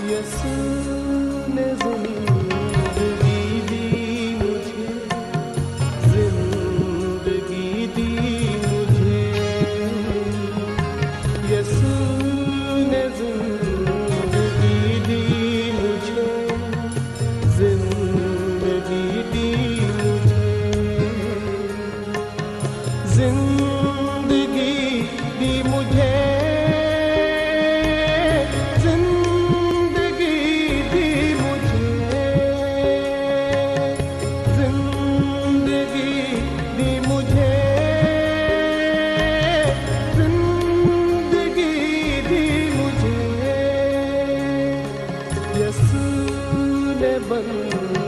यसू ने जिंदगी दी मुझे, जिंदगी दी मुझे। यसू ने जिंदगी दी मुझे, जिंदगी दी मुझे। जिंदगी दी मुझे, यसू ने बंद